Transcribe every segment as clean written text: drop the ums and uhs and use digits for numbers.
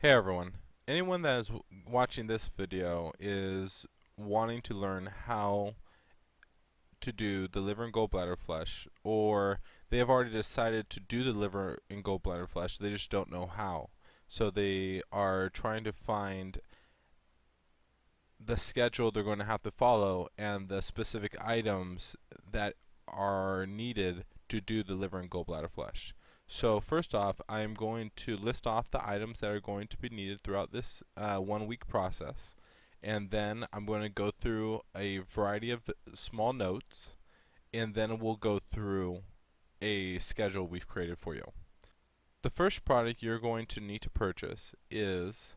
Hey everyone, anyone that is watching this video is wanting to learn how to do the liver and gallbladder flush, or they have already decided to do the liver and gallbladder flush, they just don't know how. So they are trying to find the schedule they're going to have to follow and the specific items that are needed to do the liver and gallbladder flush. So first off, I am going to list off the items that are going to be needed throughout this 1 week process, and then I'm going to go through a variety of small notes, and then we'll go through a schedule we've created for you. The first product you're going to need to purchase is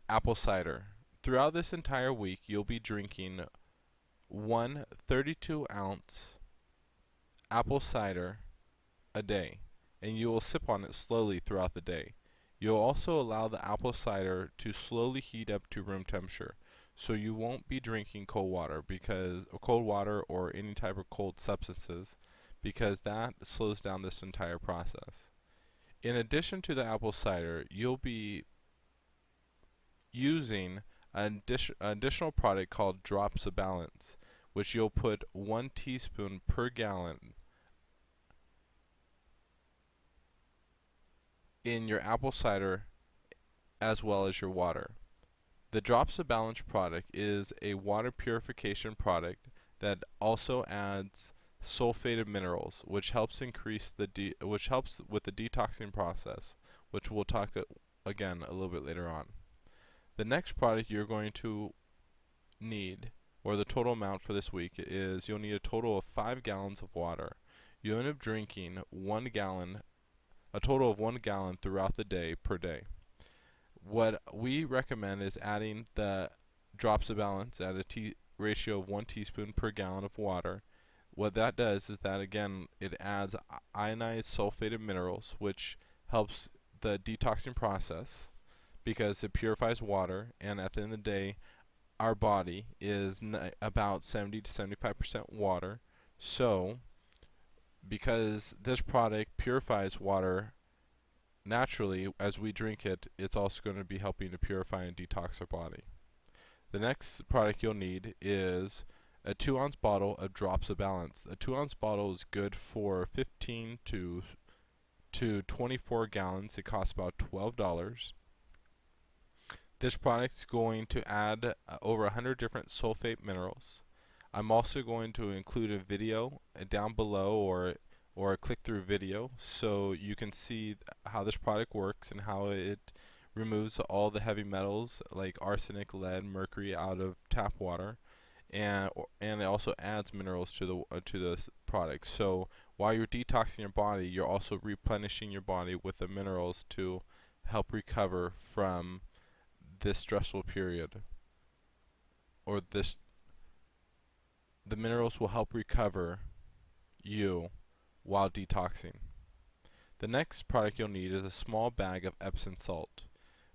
apple cider. Throughout this entire week, you'll be drinking one 32-ounce apple cider a day, and you will sip on it slowly throughout the day. You'll also allow the apple cider to slowly heat up to room temperature, so you won't be drinking cold water or any type of cold substances, because that slows down this entire process. In addition to the apple cider, you'll be using an additional product called Drops of Balance, which you'll put 1 teaspoon per gallon in your apple cider as well as your water. The Drops of Balance product is a water purification product that also adds sulfated minerals, which helps increase which helps with the detoxing process, which we'll talk again a little bit later on. The next product you're going to need, or the total amount for this week, is you'll need a total of 5 gallons of water. You'll end up drinking a total of 1 gallon throughout the day per day. What we recommend is adding the Drops of Balance at a ratio of 1 teaspoon per gallon of water. What that does is that, again, it adds ionized sulfate minerals, which helps the detoxing process because it purifies water, and at the end of the day, our body is about 70 to 75% water. So, because this product purifies water naturally as we drink it, it's also going to be helping to purify and detox our body. The next product you'll need is a 2-ounce bottle of Drops of Balance. A 2-ounce bottle is good for 15 to 24 gallons. It costs about $12. This product is going to add over 100 different sulfate minerals. I'm also going to include a video down below, or a click-through video, so you can see how this product works and how it removes all the heavy metals like arsenic, lead, mercury out of tap water, and it also adds minerals to the product. So while you're detoxing your body, you're also replenishing your body with the minerals to help recover from this stressful period, or the minerals will help recover you while detoxing. The next product you'll need is a small bag of Epson Salt.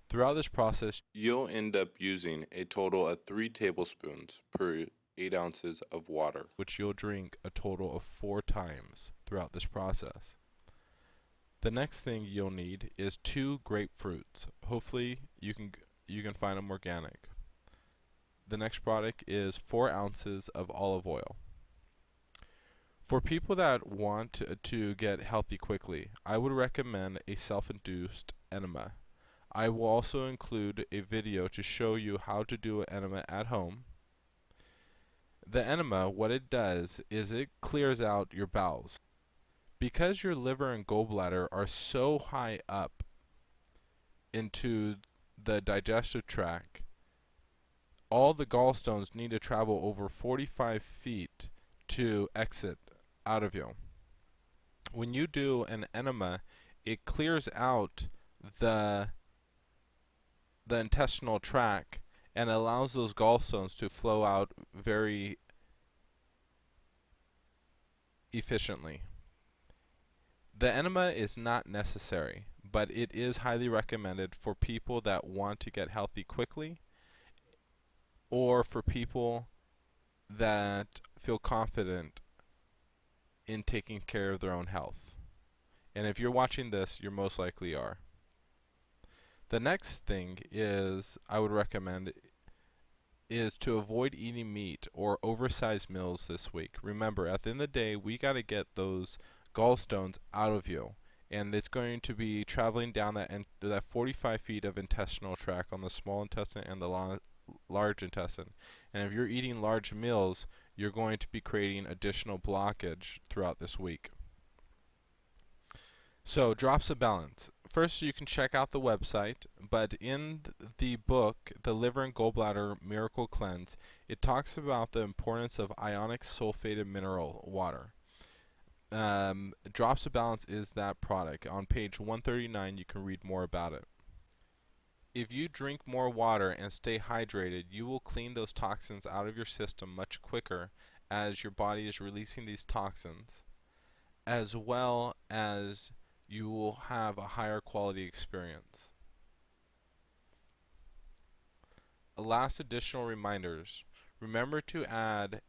Throughout this process, you'll end up using a total of 3 tablespoons per 8 ounces of water, which you'll drink a total of 4 times throughout this process. The next thing you'll need is 2 grapefruits. Hopefully you can find them organic. The next product is 4 ounces of olive oil. For people that want to get healthy quickly, I would recommend a self-induced enema. I will also include a video to show you how to do an enema at home. The enema, what it does is it clears out your bowels. Because your liver and gallbladder are so high up into the digestive tract, all the gallstones need to travel over 45 feet to exit out of you. When you do an enema, it clears out the intestinal tract and allows those gallstones to flow out very efficiently. The enema is not necessary, but it is highly recommended for people that want to get healthy quickly, or for people that feel confident in taking care of their own health. And if you're watching this, you most likely are. The next thing is I would recommend is to avoid eating meat or oversized meals this week. Remember, at the end of the day, we got to get those gallstones out of you, and it's going to be traveling down that 45 feet of intestinal tract on the small intestine and the large intestine. And if you're eating large meals, you're going to be creating additional blockage throughout this week. So, drops of balance. First, you can check out the website, but in the book, The Liver and Gallbladder Miracle Cleanse, it talks about the importance of ionic sulfated mineral water. Drops of Balance is that product. On page 139, you can read more about it. If you drink more water and stay hydrated, you will clean those toxins out of your system much quicker as your body is releasing these toxins, as well as you will have a higher quality experience. Last additional reminders. Remember to add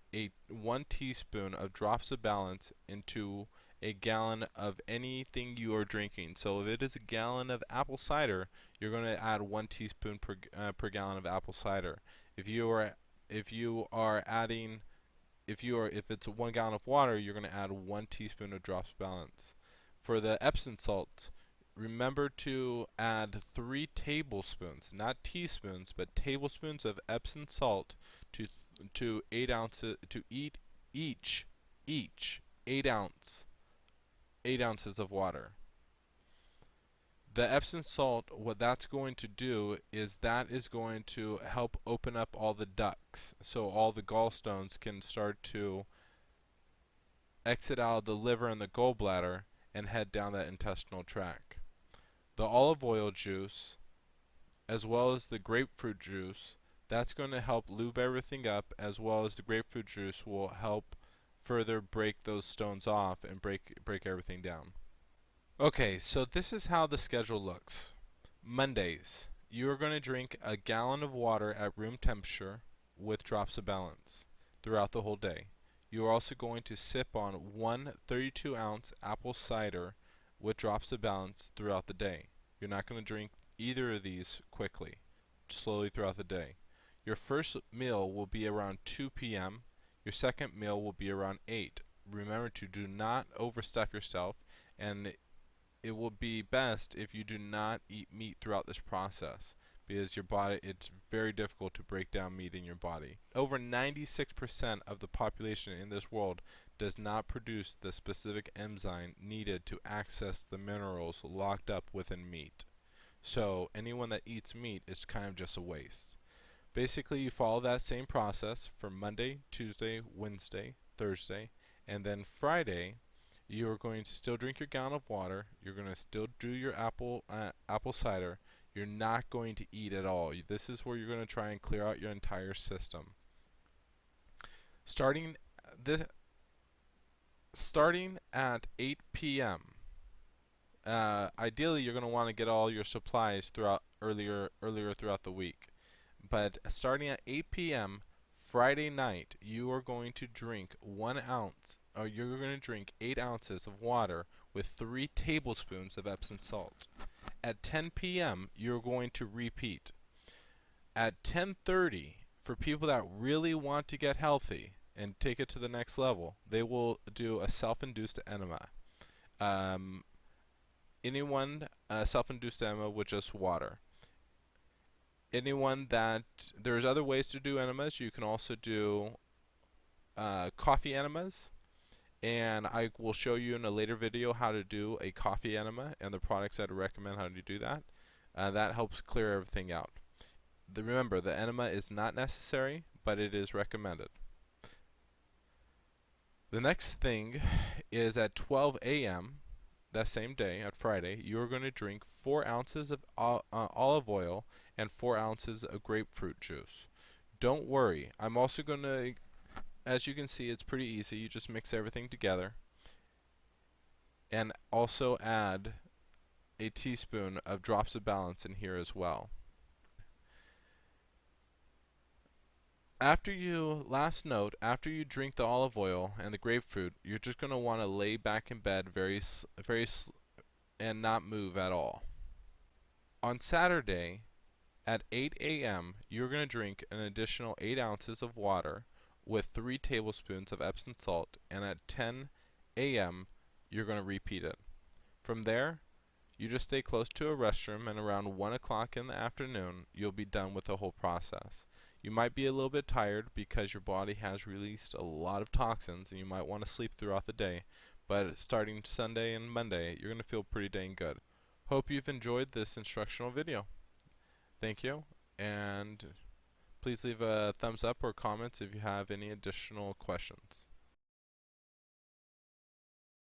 1 teaspoon of Drops of Balance into a gallon of anything you are drinking. So if it is a gallon of apple cider, you're going to add 1 teaspoon per gallon of apple cider. If it's 1 gallon of water, you're going to add 1 teaspoon of Drops of Balance. For the Epson Salt, remember to add 3 tablespoons, not teaspoons, but tablespoons of Epsom salt to 8 ounces to each 8 ounces of water. The Epsom salt, what that's going to do is that is going to help open up all the ducts, so all the gallstones can start to exit out of the liver and the gallbladder and head down that intestinal tract. The olive oil juice, as well as the grapefruit juice, that's going to help lube everything up, as well as the grapefruit juice will help further break those stones off and break everything down. Okay, so this is how the schedule looks. Mondays, you are going to drink a gallon of water at room temperature with Drops of Balance throughout the whole day. You are also going to sip on 1 32-ounce apple cider with Drops of Balance throughout the day. You're not going to drink either of these quickly, slowly throughout the day. Your first meal will be around 2 p.m. Your second meal will be around 8. Remember to do not overstuff yourself, and it will be best if you do not eat meat throughout this process, because your body, it's very difficult to break down meat in your body. Over 96% of the population in this world does not produce the specific enzyme needed to access the minerals locked up within meat. So anyone that eats meat is kind of just a waste. Basically, you follow that same process for Monday, Tuesday, Wednesday, Thursday, and then Friday you are going to still drink your gallon of water. You're going to still do your apple cider. You're not going to eat at all. This is where you're going to try and clear out your entire system. Starting at 8 p.m. Ideally, you're going to want to get all your supplies earlier throughout the week. But starting at 8 p.m. Friday night, you are going to drink 1 ounce, or you're going to drink 8 ounces of water with 3 tablespoons of Epsom salt. At 10 p.m., you're going to repeat. At 10:30, for people that really want to get healthy and take it to the next level, they will do a self-induced enema. Self-induced enema with just water. There's other ways to do enemas. You can also do coffee enemas, and I will show you in a later video how to do a coffee enema and the products that I recommend how to do that. That helps clear everything out. Remember, the enema is not necessary, but it is recommended. The next thing is at 12 a.m. that same day, at Friday, you are going to drink 4 ounces of olive oil and 4 ounces of grapefruit juice. Don't worry, I'm also going to, as you can see, it's pretty easy. You just mix everything together and also add a teaspoon of Drops of Balance in here as well. After you drink the olive oil and the grapefruit, you're just going to want to lay back in bed and not move at all. On Saturday at 8 a.m., you're going to drink an additional 8 ounces of water with 3 tablespoons of Epsom salt, and at 10 a.m., you're going to repeat it. From there, you just stay close to a restroom, and around 1 o'clock in the afternoon, you'll be done with the whole process. You might be a little bit tired because your body has released a lot of toxins, and you might want to sleep throughout the day, but starting Sunday and Monday, you're going to feel pretty dang good. Hope you've enjoyed this instructional video. Thank you, and please leave a thumbs up or comments if you have any additional questions.